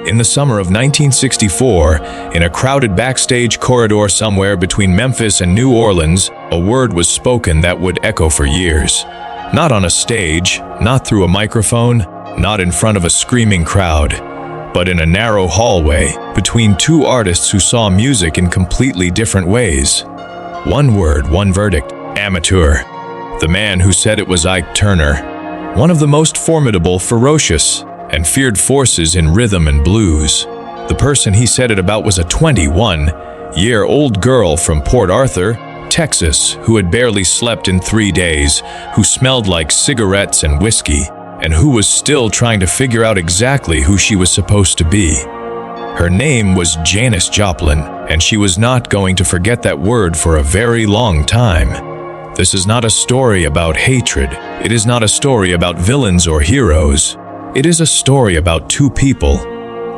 in the summer of 1964, in a crowded backstage corridor somewhere between Memphis and New Orleans, a word was spoken that would echo for years. Not on a stage, not through a microphone, not in front of a screaming crowd, but in a narrow hallway between two artists who saw music in completely different ways. One word, one verdict: amateur. The man who said it was Ike Turner, one of the most formidable, ferocious, and feared forces in rhythm and blues. The person he said it about was a 21-year-old girl from Port Arthur, Texas, who had barely slept in 3 days, who smelled like cigarettes and whiskey, and who was still trying to figure out exactly who she was supposed to be. Her name was Janis Joplin, and she was not going to forget that word for a very long time. This is not a story about hatred. It is not a story about villains or heroes. It is a story about two people,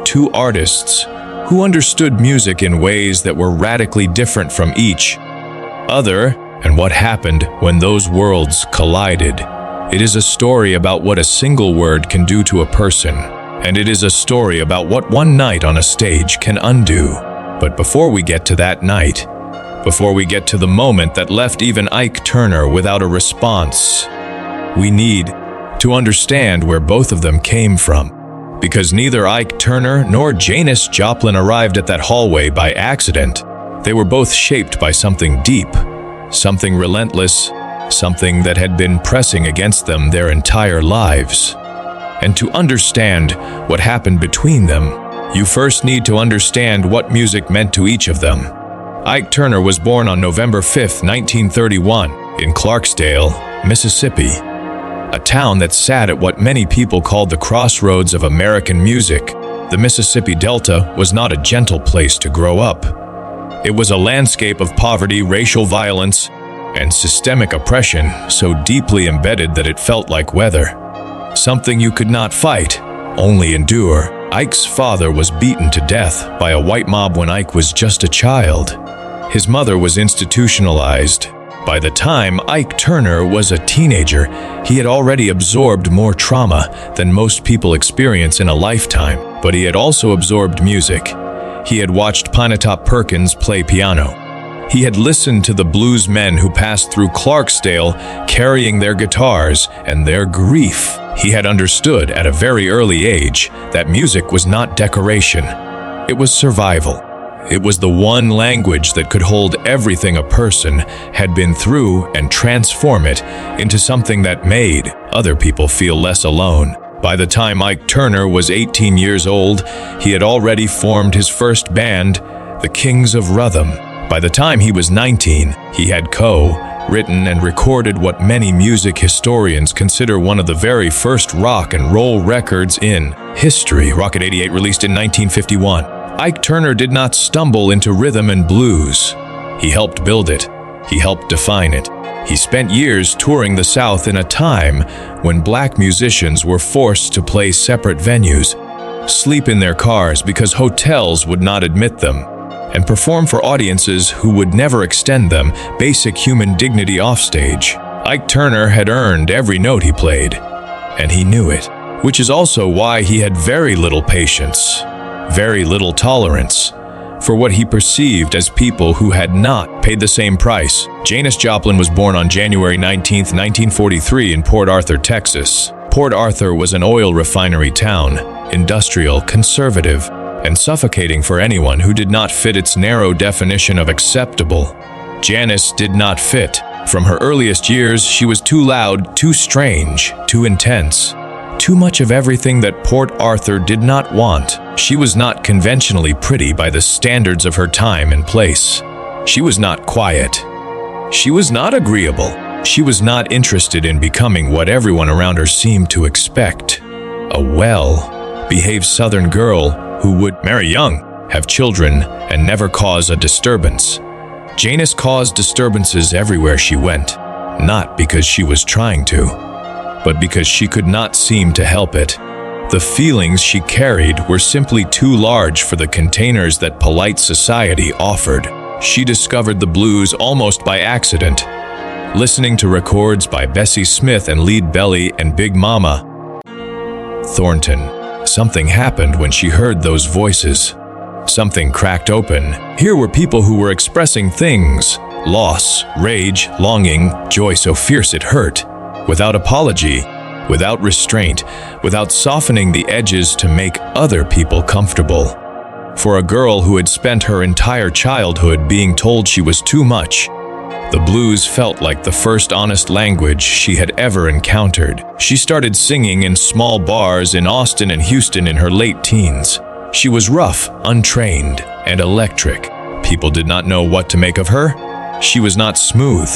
two artists, who understood music in ways that were radically different from each other, and what happened when those worlds collided. It is a story about what a single word can do to a person, and it is a story about what one night on a stage can undo. But before we get to that night, before we get to the moment that left even Ike Turner without a response, we need to understand where both of them came from. Because neither Ike Turner nor Janis Joplin arrived at that hallway by accident. They were both shaped by something deep, something relentless, something that had been pressing against them their entire lives. And to understand what happened between them, you first need to understand what music meant to each of them. Ike Turner was born on November 5, 1931, in Clarksdale, Mississippi, a town that sat at what many people called the crossroads of American music. The Mississippi Delta was not a gentle place to grow up. It was a landscape of poverty, racial violence, and systemic oppression so deeply embedded that it felt like weather. Something you could not fight, only endure. Ike's father was beaten to death by a white mob when Ike was just a child. His mother was institutionalized. By the time Ike Turner was a teenager, he had already absorbed more trauma than most people experience in a lifetime, but he had also absorbed music. He had watched Pinetop Perkins play piano. He had listened to the blues men who passed through Clarksdale carrying their guitars and their grief. He had understood at a very early age that music was not decoration. It was survival. It was the one language that could hold everything a person had been through and transform it into something that made other people feel less alone. By the time Ike Turner was 18 years old, he had already formed his first band, the Kings of Rhythm. By the time he was 19, he had co-written and recorded what many music historians consider one of the very first rock and roll records in history, Rocket 88, released in 1951. Ike Turner did not stumble into rhythm and blues. He helped build it. He helped define it. He spent years touring the South in a time when black musicians were forced to play separate venues, sleep in their cars because hotels would not admit them, and perform for audiences who would never extend them basic human dignity offstage. Ike Turner had earned every note he played, and he knew it, which is also why he had very little patience, very little tolerance for what he perceived as people who had not paid the same price. Janis Joplin was born on January 19, 1943 in Port Arthur, Texas. Port Arthur was an oil refinery town, industrial, conservative, and suffocating for anyone who did not fit its narrow definition of acceptable. Janis did not fit. From her earliest years, she was too loud, too strange, too intense. Too much of everything that Port Arthur did not want. She was not conventionally pretty by the standards of her time and place. She was not quiet. She was not agreeable. She was not interested in becoming what everyone around her seemed to expect. A well-behaved Southern girl who would marry young, have children, and never cause a disturbance. Janis caused disturbances everywhere she went, not because she was trying to, but because she could not seem to help it. The feelings she carried were simply too large for the containers that polite society offered. She discovered the blues almost by accident, listening to records by Bessie Smith and Lead Belly and Big Mama Thornton. something happened when she heard those voices. Something cracked open. Here were people who were expressing things: loss, rage, longing, joy so fierce it hurt, without apology, without restraint, without softening the edges to make other people comfortable. For a girl who had spent her entire childhood being told she was too much, the blues felt like the first honest language she had ever encountered. She started singing in small bars in Austin and Houston in her late teens. She was rough, untrained, and electric. People did not know what to make of her. She was not smooth.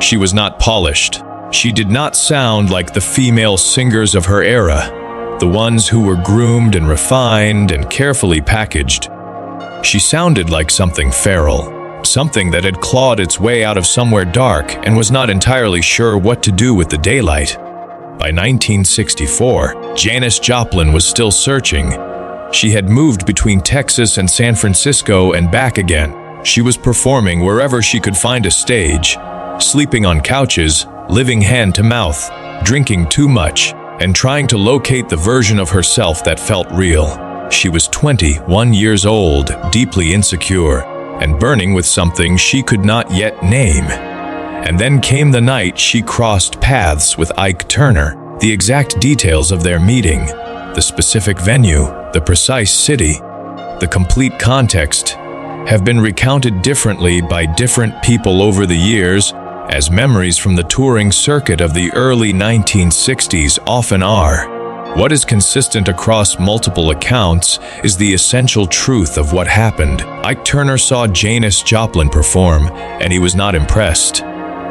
She was not polished. She did not sound like the female singers of her era, the ones who were groomed and refined and carefully packaged. She sounded like something feral, something that had clawed its way out of somewhere dark and was not entirely sure what to do with the daylight. By 1964, Janis Joplin was still searching. She had moved between Texas and San Francisco and back again. She was performing wherever she could find a stage, sleeping on couches, living hand to mouth, drinking too much, and trying to locate the version of herself that felt real. She was 21 years old, deeply insecure, and burning with something she could not yet name. And then came the night she crossed paths with Ike Turner. The exact details of their meeting, the specific venue, the precise city, the complete context, have been recounted differently by different people over the years, as memories from the touring circuit of the early 1960s often are. What is consistent across multiple accounts is the essential truth of what happened. Ike Turner saw Janis Joplin perform, and he was not impressed.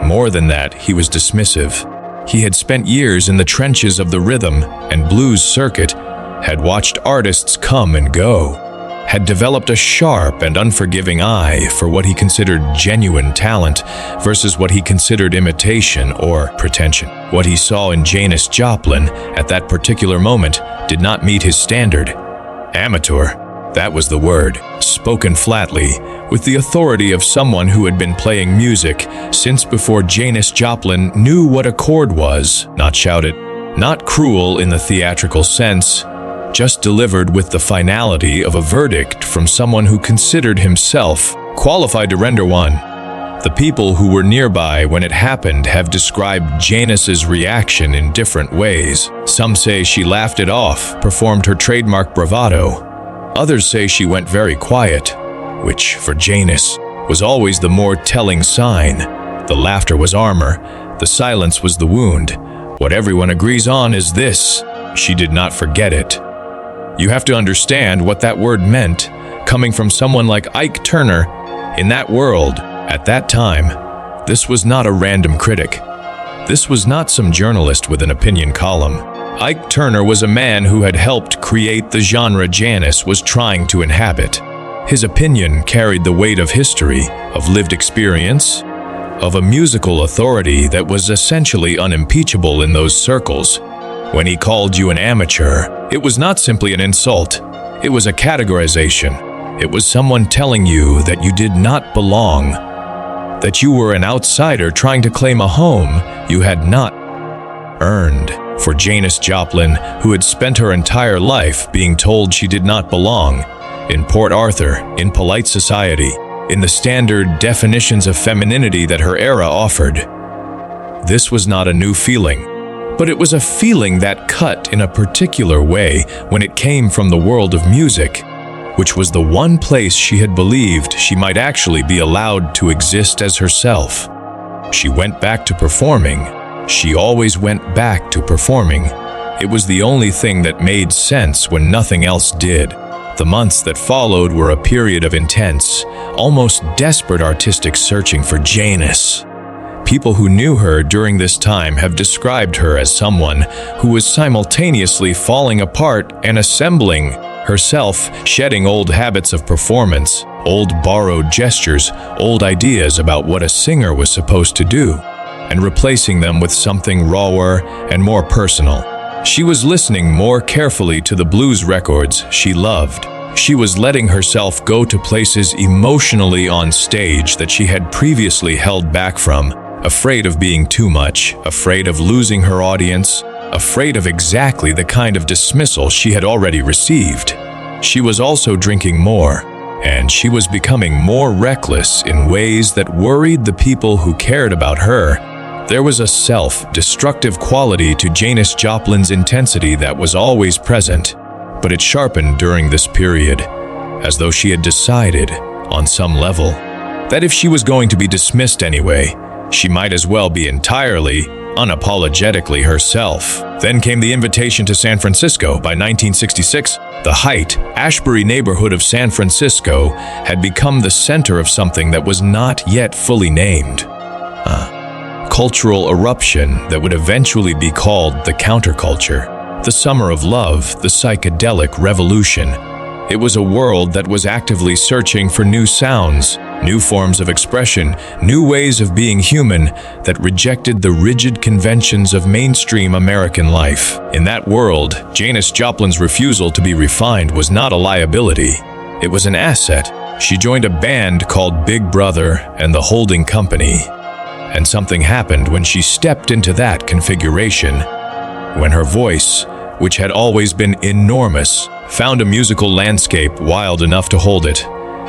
More than that, he was dismissive. He had spent years in the trenches of the rhythm and blues circuit, had watched artists come and go, had developed a sharp and unforgiving eye for what he considered genuine talent versus what he considered imitation or pretension. What he saw in Janis Joplin at that particular moment did not meet his standard. Amateur, that was the word, spoken flatly, with the authority of someone who had been playing music since before Janis Joplin knew what a chord was, not shouted, not cruel in the theatrical sense, just delivered with the finality of a verdict from someone who considered himself qualified to render one. The people who were nearby when it happened have described Janis's reaction in different ways. Some say she laughed it off, performed her trademark bravado. Others say she went very quiet, which, for Janis, was always the more telling sign. The laughter was armor, the silence was the wound. What everyone agrees on is this: she did not forget it. You have to understand what that word meant, coming from someone like Ike Turner. In that world, at that time, this was not a random critic. This was not some journalist with an opinion column. Ike Turner was a man who had helped create the genre Janis was trying to inhabit. His opinion carried the weight of history, of lived experience, of a musical authority that was essentially unimpeachable in those circles. When he called you an amateur, it was not simply an insult. It was a categorization. It was someone telling you that you did not belong, that you were an outsider trying to claim a home you had not earned. For Janis Joplin, who had spent her entire life being told she did not belong, in Port Arthur, in polite society, in the standard definitions of femininity that her era offered, this was not a new feeling. But it was a feeling that cut in a particular way when it came from the world of music, which was the one place she had believed she might actually be allowed to exist as herself. She went back to performing. She always went back to performing. It was the only thing that made sense when nothing else did. The months that followed were a period of intense, almost desperate artistic searching for Janis. People who knew her during this time have described her as someone who was simultaneously falling apart and assembling herself, shedding old habits of performance, old borrowed gestures, old ideas about what a singer was supposed to do, and replacing them with something rawer and more personal. She was listening more carefully to the blues records she loved. She was letting herself go to places emotionally on stage that she had previously held back from, afraid of being too much, afraid of losing her audience, afraid of exactly the kind of dismissal she had already received. She was also drinking more, and she was becoming more reckless in ways that worried the people who cared about her. There was a self-destructive quality to Janis Joplin's intensity that was always present, but it sharpened during this period, as though she had decided, on some level, that if she was going to be dismissed anyway, she might as well be entirely, unapologetically herself. Then came the invitation to San Francisco. By 1966, the Haight-Ashbury neighborhood of San Francisco had become the center of something that was not yet fully named. A cultural eruption that would eventually be called the counterculture, the summer of love, the psychedelic revolution. It was a world that was actively searching for new sounds, new forms of expression, new ways of being human that rejected the rigid conventions of mainstream American life. In that world, Janis Joplin's refusal to be refined was not a liability. It was an asset. She joined a band called Big Brother and the Holding Company. And something happened when she stepped into that configuration. When her voice, which had always been enormous, found a musical landscape wild enough to hold it.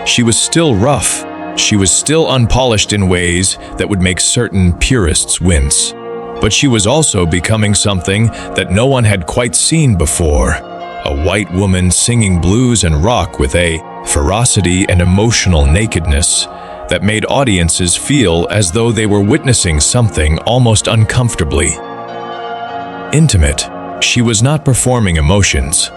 She was still rough. She was still unpolished in ways that would make certain purists wince. But she was also becoming something that no one had quite seen before. A white woman singing blues and rock with a ferocity and emotional nakedness that made audiences feel as though they were witnessing something almost uncomfortably intimate. She was not performing emotions.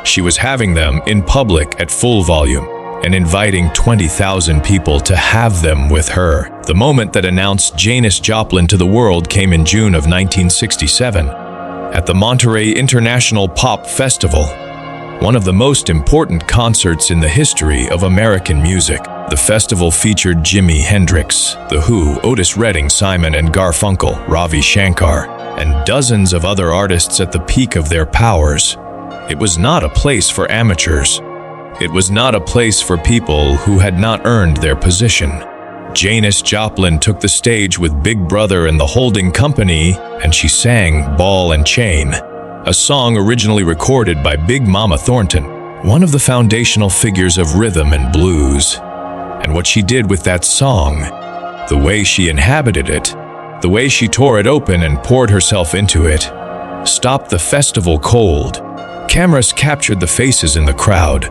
She was having them in public at full volume and inviting 20,000 people to have them with her. The moment that announced Janis Joplin to the world came in June of 1967 at the Monterey International Pop Festival, one of the most important concerts in the history of American music. The festival featured Jimi Hendrix, The Who, Otis Redding, Simon and Garfunkel, Ravi Shankar, and dozens of other artists at the peak of their powers. It was not a place for amateurs. It was not a place for people who had not earned their position. Janis Joplin took the stage with Big Brother and the Holding Company, and she sang Ball and Chain, a song originally recorded by Big Mama Thornton, one of the foundational figures of rhythm and blues. And what she did with that song, the way she inhabited it, the way she tore it open and poured herself into it, stopped the festival cold. Cameras captured the faces in the crowd.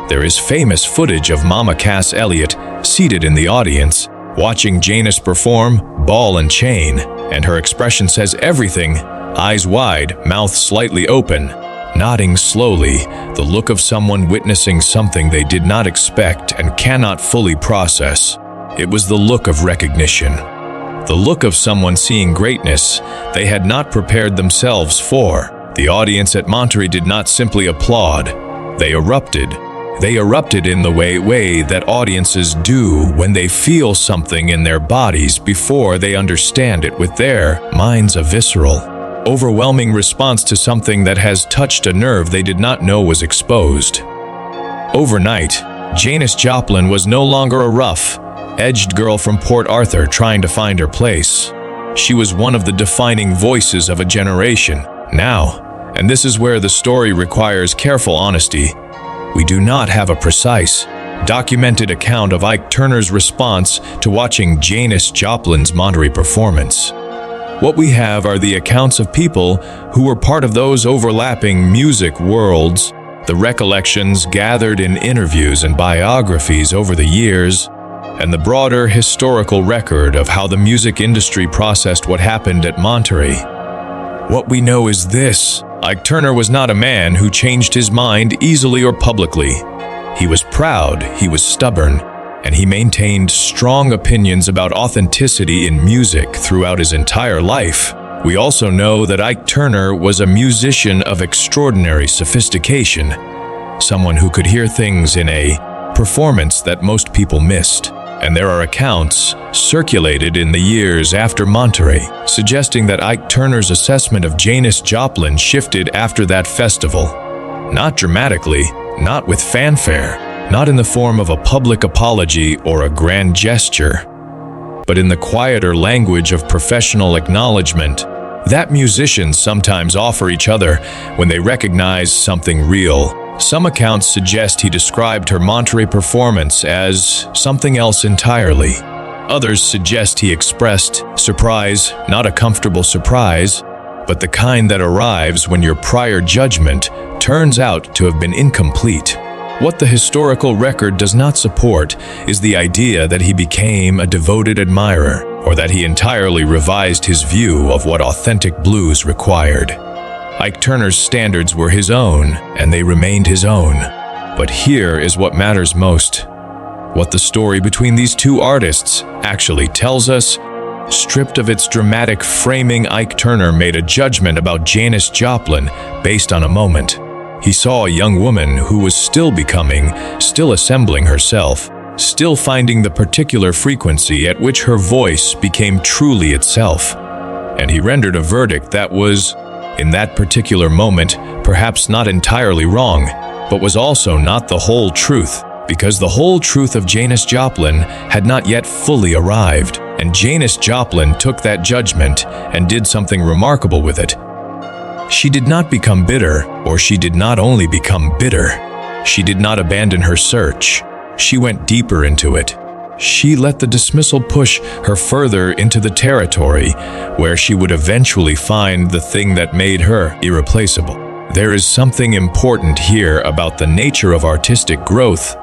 There is famous footage of Mama Cass Elliot seated in the audience, watching Janis perform Ball and Chain, and her expression says everything, eyes wide, mouth slightly open, nodding slowly, the look of someone witnessing something they did not expect and cannot fully process. It was the look of recognition. The look of someone seeing greatness they had not prepared themselves for. The audience at Monterey did not simply applaud. They erupted. They erupted in the way that audiences do when they feel something in their bodies before they understand it with their minds. A visceral, overwhelming response to something that has touched a nerve they did not know was exposed. Overnight, Janis Joplin was no longer a rough, edged girl from Port Arthur trying to find her place. She was one of the defining voices of a generation. Now, and this is where the story requires careful honesty, we do not have a precise, documented account of Ike Turner's response to watching Janis Joplin's Monterey performance. What we have are the accounts of people who were part of those overlapping music worlds, the recollections gathered in interviews and biographies over the years, and the broader historical record of how the music industry processed what happened at Monterey. What we know is this: Ike Turner was not a man who changed his mind easily or publicly. He was proud, he was stubborn, and he maintained strong opinions about authenticity in music throughout his entire life. We also know that Ike Turner was a musician of extraordinary sophistication, someone who could hear things in a performance that most people missed. And there are accounts circulated in the years after Monterey, suggesting that Ike Turner's assessment of Janis Joplin shifted after that festival. Not dramatically, not with fanfare, not in the form of a public apology or a grand gesture, but in the quieter language of professional acknowledgement, that musicians sometimes offer each other when they recognize something real. Some accounts suggest he described her Monterey performance as something else entirely. Others suggest he expressed surprise, not a comfortable surprise, but the kind that arrives when your prior judgment turns out to have been incomplete. What the historical record does not support is the idea that he became a devoted admirer, or that he entirely revised his view of what authentic blues required. Ike Turner's standards were his own, and they remained his own. But here is what matters most. What the story between these two artists actually tells us. Stripped of its dramatic framing, Ike Turner made a judgment about Janis Joplin based on a moment. He saw a young woman who was still becoming, still assembling herself, still finding the particular frequency at which her voice became truly itself. And he rendered a verdict that was, in that particular moment, perhaps not entirely wrong, but was also not the whole truth, because the whole truth of Janis Joplin had not yet fully arrived, and Janis Joplin took that judgment and did something remarkable with it. She did not become bitter, or she did not only become bitter. She did not abandon her search. She went deeper into it. She let the dismissal push her further into the territory where she would eventually find the thing that made her irreplaceable. There is something important here about the nature of artistic growth,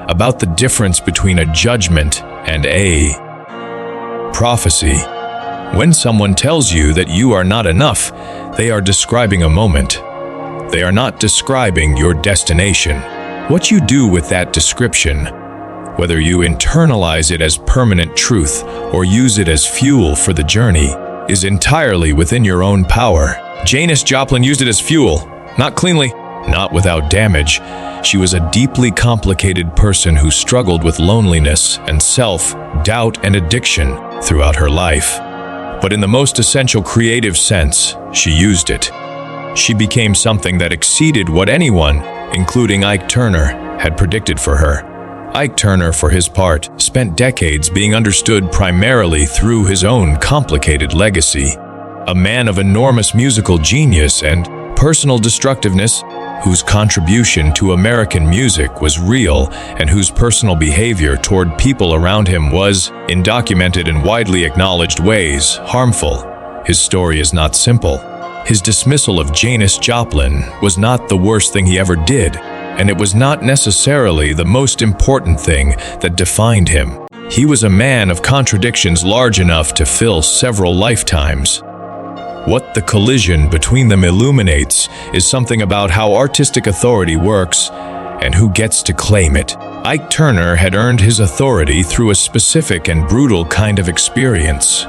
about the difference between a judgment and a prophecy. When someone tells you that you are not enough, they are describing a moment. They are not describing your destination. What you do with that description, whether you internalize it as permanent truth or use it as fuel for the journey, is entirely within your own power. Janis Joplin used it as fuel, not cleanly, not without damage. She was a deeply complicated person who struggled with loneliness and self-doubt and addiction throughout her life. But in the most essential creative sense, she used it. She became something that exceeded what anyone, including Ike Turner, had predicted for her. Ike Turner, for his part, spent decades being understood primarily through his own complicated legacy. A man of enormous musical genius and personal destructiveness, whose contribution to American music was real and whose personal behavior toward people around him was, in documented and widely acknowledged ways, harmful. His story is not simple. His dismissal of Janis Joplin was not the worst thing he ever did, and it was not necessarily the most important thing that defined him. He was a man of contradictions large enough to fill several lifetimes. What the collision between them illuminates is something about how artistic authority works and who gets to claim it. Ike Turner had earned his authority through a specific and brutal kind of experience.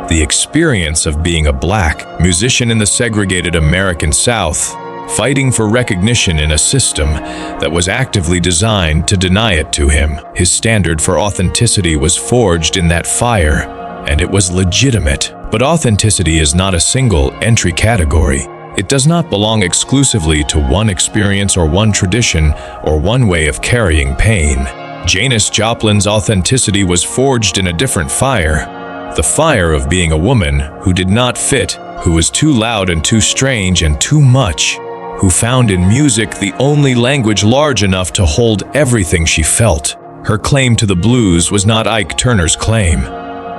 The experience of being a black musician in the segregated American South, fighting for recognition in a system that was actively designed to deny it to him. His standard for authenticity was forged in that fire, and it was legitimate. But authenticity is not a single entry category. It does not belong exclusively to one experience or one tradition or one way of carrying pain. Janis Joplin's authenticity was forged in a different fire. The fire of being a woman who did not fit, who was too loud and too strange and too much, who found in music the only language large enough to hold everything she felt. Her claim to the blues was not Ike Turner's claim,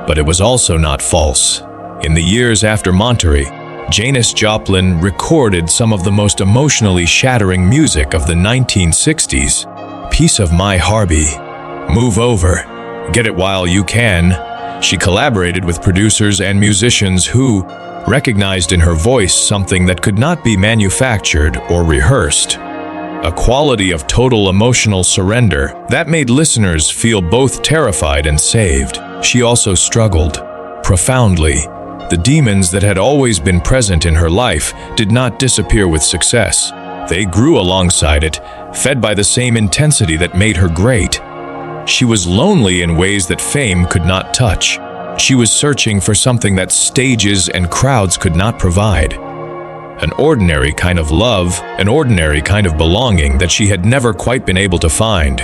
but it was also not false. In the years after Monterey, Janis Joplin recorded some of the most emotionally shattering music of the 1960s. Piece of My Harvey, Move Over, Get It While You Can. She collaborated with producers and musicians who recognized in her voice something that could not be manufactured or rehearsed. A quality of total emotional surrender that made listeners feel both terrified and saved. She also struggled profoundly. The demons that had always been present in her life did not disappear with success. They grew alongside it, fed by the same intensity that made her great. She was lonely in ways that fame could not touch. She was searching for something that stages and crowds could not provide. An ordinary kind of love, an ordinary kind of belonging that she had never quite been able to find.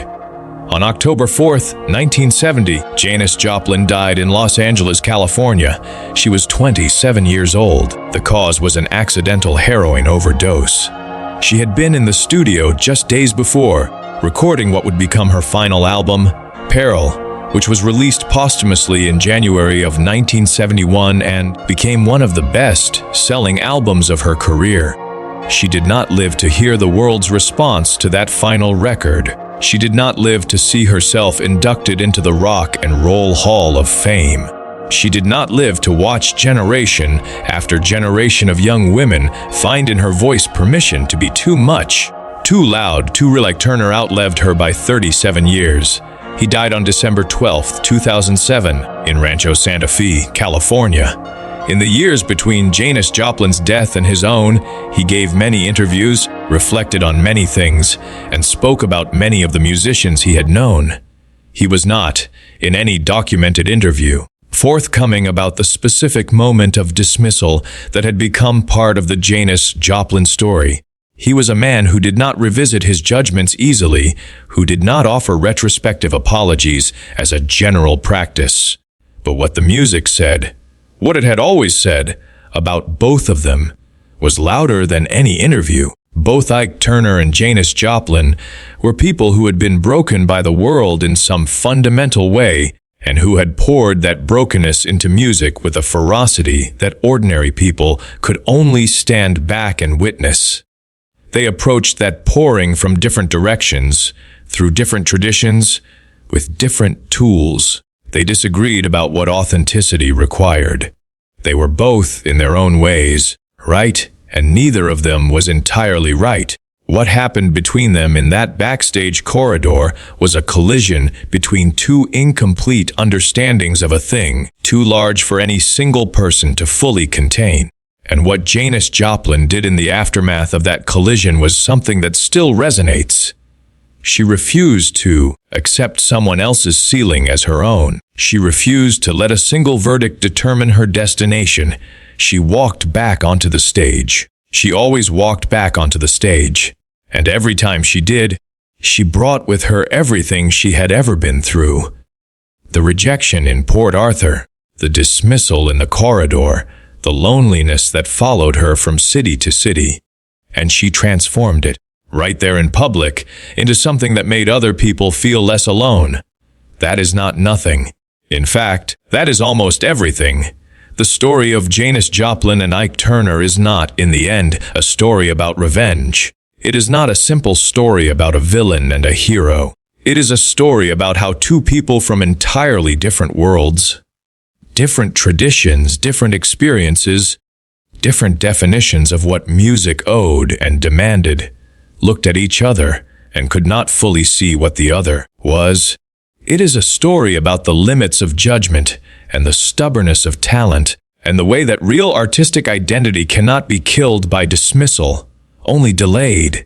On October 4th, 1970, Janis Joplin died in Los Angeles, California. She was 27 years old. The cause was an accidental heroin overdose. She had been in the studio just days before, recording what would become her final album, Peril, which was released posthumously in January of 1971 and became one of the best-selling albums of her career. She did not live to hear the world's response to that final record. She did not live to see herself inducted into the Rock and Roll Hall of Fame. She did not live to watch generation after generation of young women find in her voice permission to be too much, too loud, too real. Ike Turner outlived her by 37 years. He died on December 12, 2007, in Rancho Santa Fe, California. In the years between Janis Joplin's death and his own, he gave many interviews, reflected on many things, and spoke about many of the musicians he had known. He was not, in any documented interview, forthcoming about the specific moment of dismissal that had become part of the Janis Joplin story. He was a man who did not revisit his judgments easily, who did not offer retrospective apologies as a general practice. But what the music said, what it had always said, about both of them, was louder than any interview. Both Ike Turner and Janis Joplin were people who had been broken by the world in some fundamental way, and who had poured that brokenness into music with a ferocity that ordinary people could only stand back and witness. They approached that pouring from different directions, through different traditions, with different tools. They disagreed about what authenticity required. They were both, in their own ways, right, and neither of them was entirely right. What happened between them in that backstage corridor was a collision between two incomplete understandings of a thing, too large for any single person to fully contain. And what Janis Joplin did in the aftermath of that collision was something that still resonates. She refused to accept someone else's ceiling as her own. She refused to let a single verdict determine her destination. She walked back onto the stage. She always walked back onto the stage. And every time she did, she brought with her everything she had ever been through. The rejection in Port Arthur, the dismissal in the corridor, the loneliness that followed her from city to city. And she transformed it, right there in public, into something that made other people feel less alone. That is not nothing. In fact, that is almost everything. The story of Janis Joplin and Ike Turner is not, in the end, a story about revenge. It is not a simple story about a villain and a hero. It is a story about how two people from entirely different worlds, different traditions, different experiences, different definitions of what music owed and demanded, looked at each other and could not fully see what the other was. It is a story about the limits of judgment and the stubbornness of talent, and the way that real artistic identity cannot be killed by dismissal, only delayed.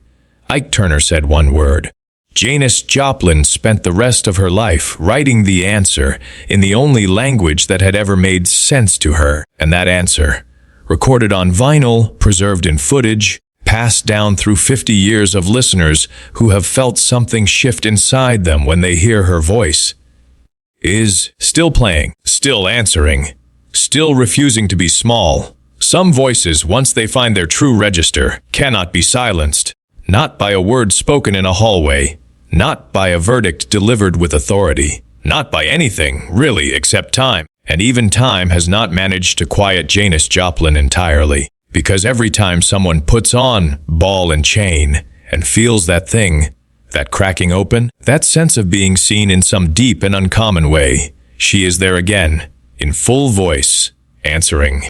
Ike Turner said one word. Janis Joplin spent the rest of her life writing the answer in the only language that had ever made sense to her, and that answer, recorded on vinyl, preserved in footage, passed down through 50 years of listeners who have felt something shift inside them when they hear her voice, is still playing, still answering, still refusing to be small. Some voices, once they find their true register, cannot be silenced, not by a word spoken in a hallway, not by a verdict delivered with authority, not by anything, really, except time. And even time has not managed to quiet Janis Joplin entirely, because every time someone puts on ball and chain and feels that thing, that cracking open, that sense of being seen in some deep and uncommon way, she is there again, in full voice, answering.